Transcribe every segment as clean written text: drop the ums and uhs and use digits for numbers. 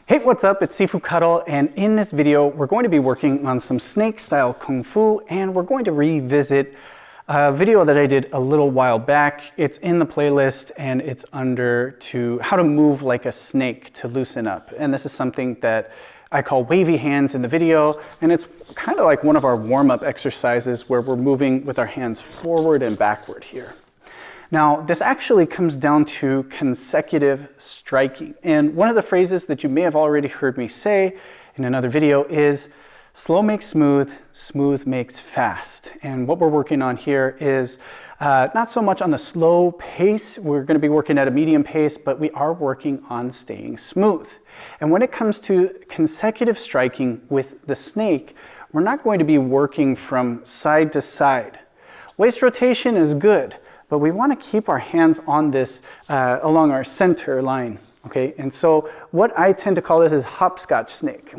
Hey, what's up? It's Sifu Kuttel, and in this video, we're going to be working on some snake-style Kung Fu, and we're going to revisit a video that I did a little while back. It's in the playlist, and it's under how to move like a snake to loosen up. And this is something that I call wavy hands in the video, and it's kind of like one of our warm-up exercises where we're moving with our hands forward and backward here. Now, this actually comes down to consecutive striking. And one of the phrases that you may have already heard me say in another video is, slow makes smooth, smooth makes fast. And what we're working on here is not so much on the slow pace. We're going to be working at a medium pace, but we are working on staying smooth. And when it comes to consecutive striking with the snake, we're not going to be working from side to side. Waist rotation is good, but we want to keep our hands on this along our center line, okay? And so what I tend to call this is hopscotch snake,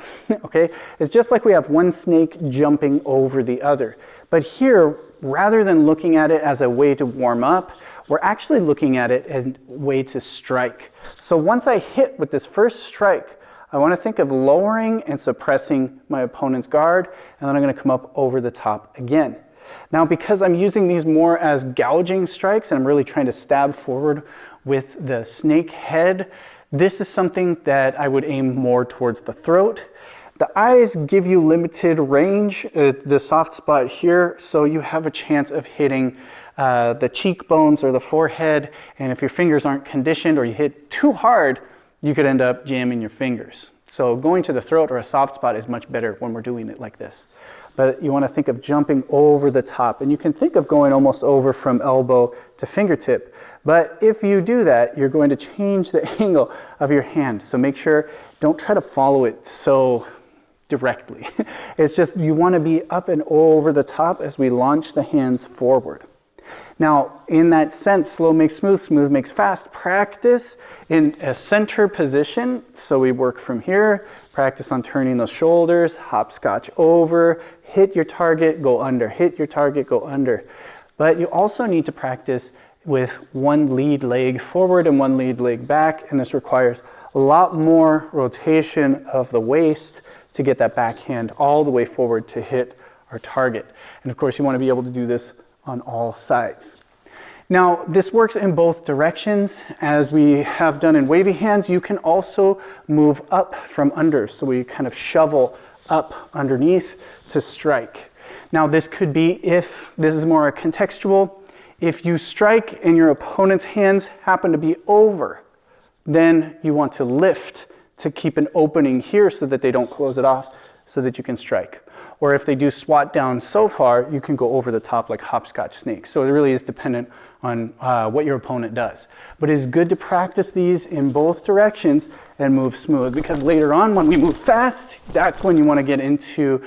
okay? It's just like we have one snake jumping over the other. But here, rather than looking at it as a way to warm up, we're actually looking at it as a way to strike. So once I hit with this first strike, I want to think of lowering and suppressing my opponent's guard, and then I'm going to come up over the top again. Now, because I'm using these more as gouging strikes and I'm really trying to stab forward with the snake head, this is something that I would aim more towards the throat. The eyes give you limited range, the soft spot here, so you have a chance of hitting the cheekbones or the forehead, and if your fingers aren't conditioned or you hit too hard, you could end up jamming your fingers. So going to the throat or a soft spot is much better when we're doing it like this. But you want to think of jumping over the top, and you can think of going almost over from elbow to fingertip. But if you do that, you're going to change the angle of your hand. So make sure, don't try to follow it so directly. It's just you want to be up and over the top as we launch the hands forward. Now, in that sense, slow makes smooth, smooth makes fast. Practice in a center position. So we work from here, practice on turning those shoulders, hopscotch over, hit your target, go under, hit your target, go under. But you also need to practice with one lead leg forward and one lead leg back, and this requires a lot more rotation of the waist to get that backhand all the way forward to hit our target. And of course, you want to be able to do this on all sides. Now, this works in both directions. As we have done in wavy hands, you can also move up from under. So we kind of shovel up underneath to strike. Now, this could be, if this is more a contextual, if you strike and your opponent's hands happen to be over, then you want to lift to keep an opening here so that they don't close it off so that you can strike. Or if they do swat down so far, you can go over the top like hopscotch snake. So it really is dependent on what your opponent does. But it is good to practice these in both directions and move smooth, because later on when we move fast, that's when you want to get into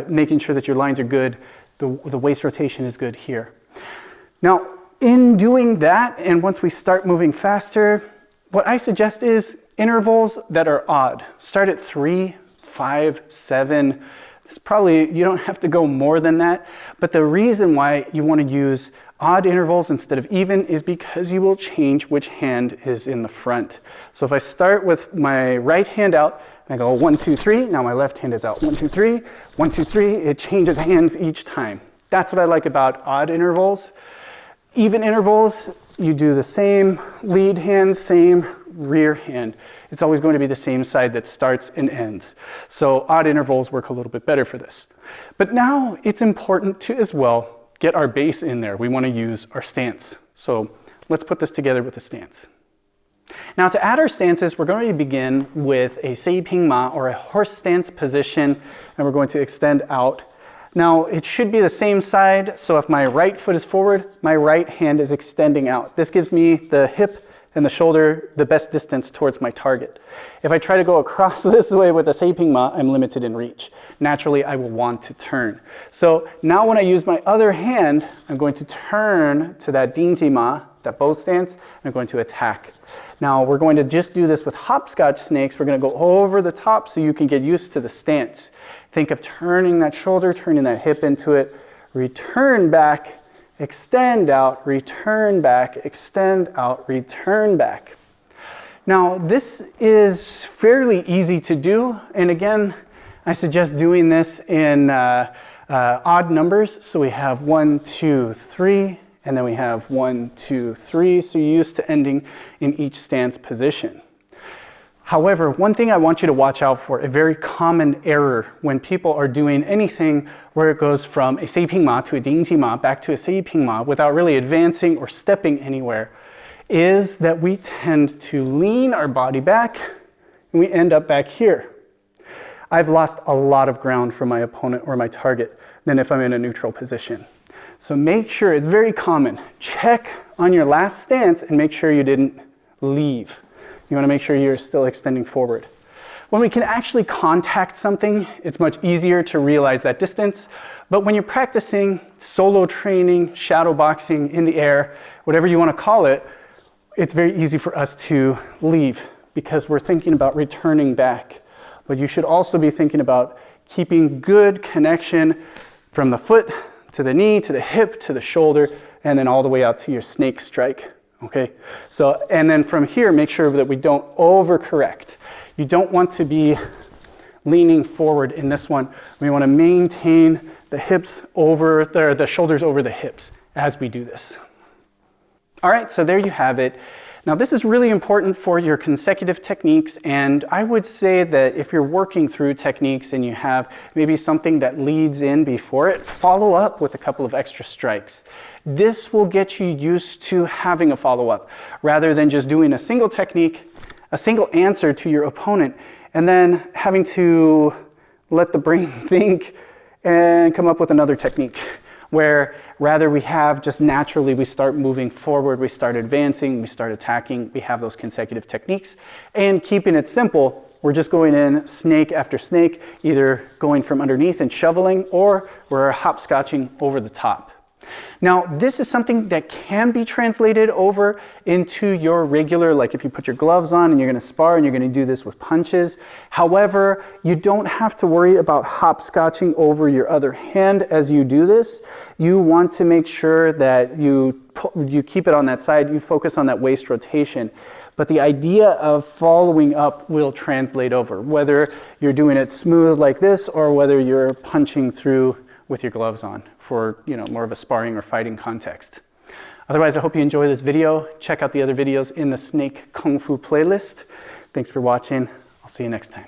making sure that your lines are good, the waist rotation is good here. Now, in doing that, and once we start moving faster, what I suggest is intervals that are odd. Start at 3, 5, 7. It's probably, you don't have to go more than that, but the reason why you want to use odd intervals instead of even is because you will change which hand is in the front. So if I start with my right hand out, and I go 1, 2, 3, now my left hand is out 1, 2, 3, 1, 2, 3, it changes hands each time. That's what I like about odd intervals. Even intervals, you do the same lead hand, same rear hand. It's always going to be the same side that starts and ends. So odd intervals work a little bit better for this. But now it's important to as well get our base in there. We want to use our stance. So let's put this together with a stance. Now, to add our stances, we're going to begin with a sei ping ma, or a horse stance position, and we're going to extend out. Now, it should be the same side, so if my right foot is forward, my right hand is extending out. This gives me the hip and the shoulder the best distance towards my target. If I try to go across this way with a sei ping ma, I'm limited in reach. Naturally, I will want to turn. So now when I use my other hand, I'm going to turn to that dinji ma, that bow stance, and I'm going to attack. Now, we're going to just do this with hopscotch snakes. We're going to go over the top so you can get used to the stance. Think of turning that shoulder, turning that hip into it, return back, extend out, return back, extend out, return back. Now, this is fairly easy to do. And again, I suggest doing this in odd numbers. So we have 1, 2, 3, and then we have 1, 2, 3. So you're used to ending in each stance position. However, one thing I want you to watch out for, a very common error when people are doing anything where it goes from a 塞平马 to a 顶级马 back to a 塞平马 without really advancing or stepping anywhere, is that we tend to lean our body back and we end up back here. I've lost a lot of ground from my opponent or my target than if I'm in a neutral position. So make sure, it's very common, check on your last stance and make sure you didn't leave. You want to make sure you're still extending forward. When we can actually contact something, it's much easier to realize that distance. But when you're practicing solo training, shadow boxing, in the air, whatever you want to call it, it's very easy for us to leave because we're thinking about returning back. But you should also be thinking about keeping good connection from the foot to the knee, to the hip, to the shoulder, and then all the way out to your snake strike. Okay, so, and then from here, make sure that we don't overcorrect. You don't want to be leaning forward in this one. We want to maintain the hips over, the shoulders over the hips as we do this. All right, so there you have it. Now this is really important for your consecutive techniques, and I would say that if you're working through techniques and you have maybe something that leads in before it, follow up with a couple of extra strikes. This will get you used to having a follow-up rather than just doing a single technique, a single answer to your opponent, and then having to let the brain think and come up with another technique. Where rather we have just naturally, we start moving forward, we start advancing, we start attacking, we have those consecutive techniques. And keeping it simple, we're just going in snake after snake, either going from underneath and shoveling, or we're hopscotching over the top. Now, this is something that can be translated over into your regular, like if you put your gloves on and you're going to spar and you're going to do this with punches. However, you don't have to worry about hopscotching over your other hand as you do this. You want to make sure that you keep it on that side, you focus on that waist rotation. But the idea of following up will translate over, whether you're doing it smooth like this or whether you're punching through with your gloves on for, more of a sparring or fighting context. Otherwise, I hope you enjoy this video. Check out the other videos in the Snake Kung Fu playlist. Thanks for watching. I'll see you next time.